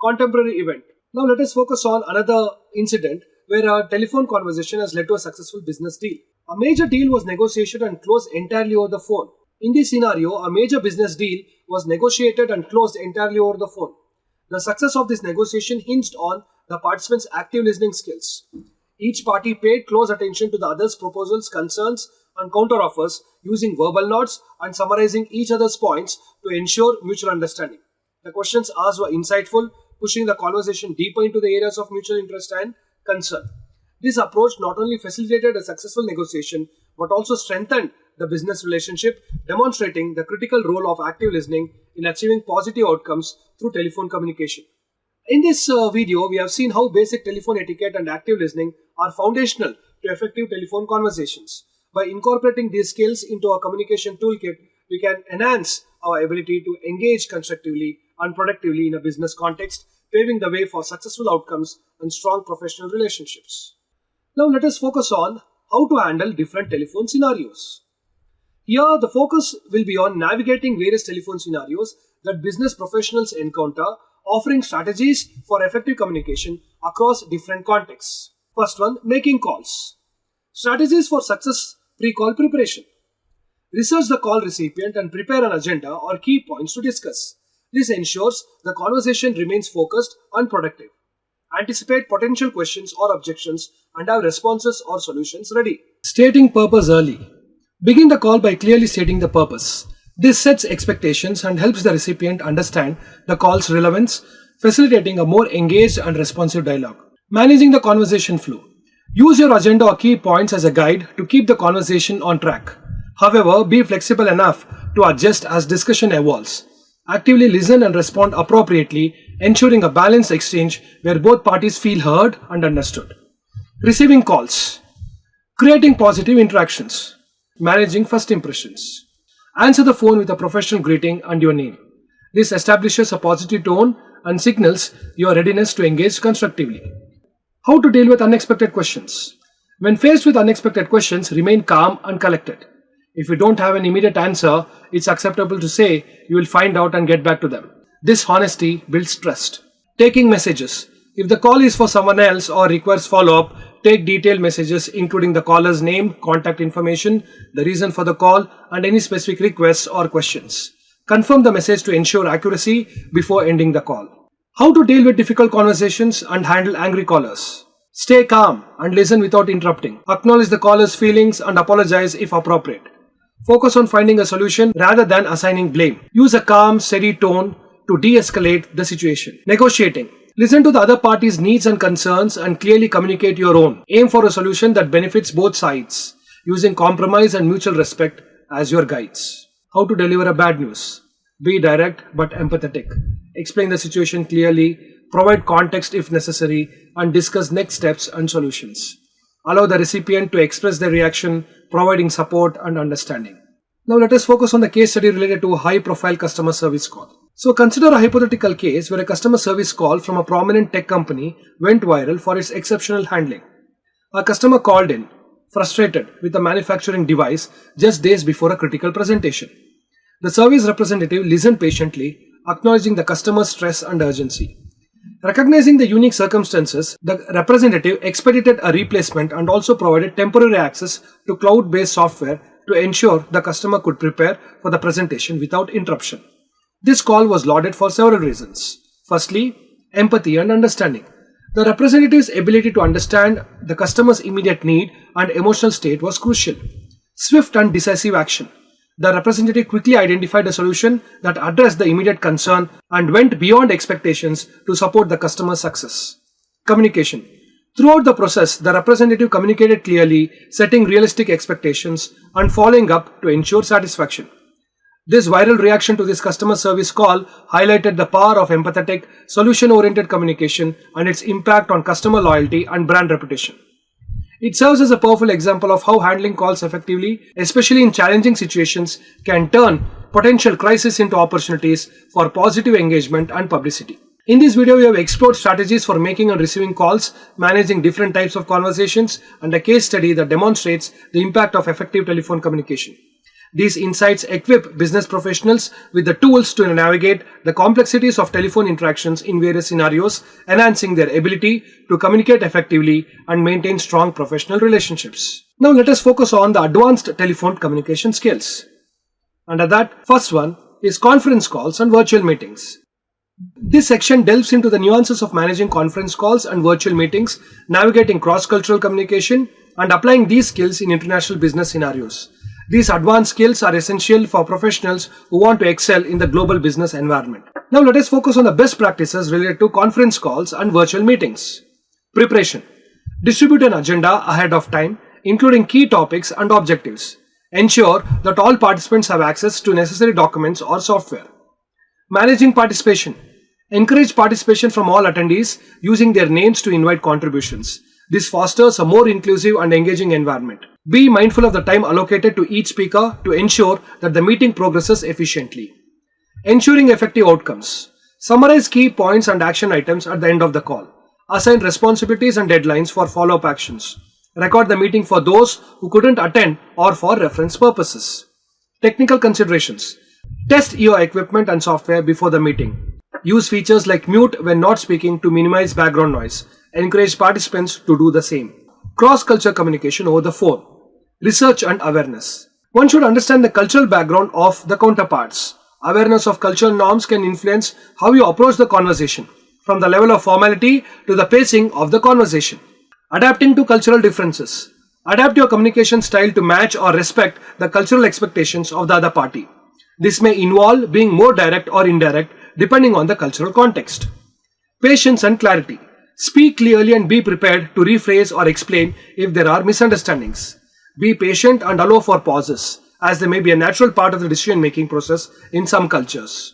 contemporary event. Now let us focus on another incident where a telephone conversation has led to a successful business deal. A major deal was negotiated and closed entirely over the phone. In this scenario, a major business deal was negotiated and closed entirely over the phone. The success of this negotiation hinged on the participants' active listening skills. Each party paid close attention to the other's proposals, concerns, and counteroffers, using verbal nods and summarizing each other's points to ensure mutual understanding. The questions asked were insightful, pushing the conversation deeper into the areas of mutual interest and concern. This approach not only facilitated a successful negotiation but also strengthened the business relationship, demonstrating the critical role of active listening in achieving positive outcomes through telephone communication. In this video, we have seen how basic telephone etiquette and active listening are foundational to effective telephone conversations. By incorporating these skills into our communication toolkit, we can enhance our ability to engage constructively and productively in a business context, paving the way for successful outcomes and strong professional relationships. Now let us focus on how to handle different telephone scenarios. Here, the focus will be on navigating various telephone scenarios that business professionals encounter, offering strategies for effective communication across different contexts. First one, making calls. Strategies for success pre-call preparation. Research the call recipient and prepare an agenda or key points to discuss. This ensures the conversation remains focused and productive. Anticipate potential questions or objections and have responses or solutions ready. Stating purpose early. Begin the call by clearly stating the purpose. This sets expectations and helps the recipient understand the call's relevance, facilitating a more engaged and responsive dialogue. Managing the conversation flow. Use your agenda or key points as a guide to keep the conversation on track. However, be flexible enough to adjust as discussion evolves. Actively listen and respond appropriately, ensuring a balanced exchange where both parties feel heard and understood. Receiving calls. Creating positive interactions. Managing first impressions. Answer the phone with a professional greeting and your name. This establishes a positive tone and signals your readiness to engage constructively. How to deal with unexpected questions. When faced with unexpected questions, remain calm and collected. If you don't have an immediate answer, it's acceptable to say you will find out and get back to them. This honesty builds trust. Taking messages. If the call is for someone else or requires follow-up, take detailed messages including the caller's name, contact information, the reason for the call, and any specific requests or questions. Confirm the message to ensure accuracy before ending the call. How to deal with difficult conversations and handle angry callers. Stay calm and listen without interrupting. Acknowledge the caller's feelings and apologize if appropriate. Focus on finding a solution rather than assigning blame. Use a calm, steady tone to de-escalate the situation. Negotiating. Listen to the other party's needs and concerns and clearly communicate your own. Aim for a solution that benefits both sides, using compromise and mutual respect as your guides. How to deliver a bad news. Be direct but empathetic. Explain the situation clearly, provide context if necessary, and discuss next steps and solutions. Allow the recipient to express their reaction, providing support and understanding. Now let us focus on the case study related to a high-profile customer service call. So consider a hypothetical case where a customer service call from a prominent tech company went viral for its exceptional handling. A customer called in, frustrated with a manufacturing device just days before a critical presentation. The service representative listened patiently, acknowledging the customer's stress and urgency. Recognizing the unique circumstances, the representative expedited a replacement and also provided temporary access to cloud-based software to ensure the customer could prepare for the presentation without interruption. This call was lauded for several reasons. Firstly, empathy and understanding. The representative's ability to understand the customer's immediate need and emotional state was crucial. Swift and decisive action. The representative quickly identified a solution that addressed the immediate concern and went beyond expectations to support the customer's success. Communication. Throughout the process, the representative communicated clearly, setting realistic expectations and following up to ensure satisfaction. This viral reaction to this customer service call highlighted the power of empathetic, solution-oriented communication and its impact on customer loyalty and brand reputation. It serves as a powerful example of how handling calls effectively, especially in challenging situations, can turn potential crises into opportunities for positive engagement and publicity. In this video, we have explored strategies for making and receiving calls, managing different types of conversations, and a case study that demonstrates the impact of effective telephone communication. These insights equip business professionals with the tools to navigate the complexities of telephone interactions in various scenarios, enhancing their ability to communicate effectively and maintain strong professional relationships. Now let us focus on the advanced telephone communication skills. Under that, first one is conference calls and virtual meetings. This section delves into the nuances of managing conference calls and virtual meetings, navigating cross-cultural communication, and applying these skills in international business scenarios. These advanced skills are essential for professionals who want to excel in the global business environment. Now let us focus on the best practices related to conference calls and virtual meetings. Preparation. Distribute an agenda ahead of time, including key topics and objectives. Ensure that all participants have access to necessary documents or software. Managing participation. Encourage participation from all attendees using their names to invite contributions. This fosters a more inclusive and engaging environment. Be mindful of the time allocated to each speaker to ensure that the meeting progresses efficiently. Ensuring effective outcomes. Summarize key points and action items at the end of the call. Assign responsibilities and deadlines for follow-up actions. Record the meeting for those who couldn't attend or for reference purposes. Technical considerations. Test your equipment and software before the meeting. Use features like mute when not speaking to minimize background noise. Encourage participants to do the same. Cross-cultural communication over the phone. Research and awareness. One should understand the cultural background of the counterparts. Awareness of cultural norms can influence how you approach the conversation, from the level of formality to the pacing of the conversation. Adapting to cultural differences. Adapt your communication style to match or respect the cultural expectations of the other party. This may involve being more direct or indirect depending on the cultural context. Patience and clarity. Speak clearly and be prepared to rephrase or explain if there are misunderstandings. Be patient and allow for pauses, as they may be a natural part of the decision-making process in some cultures.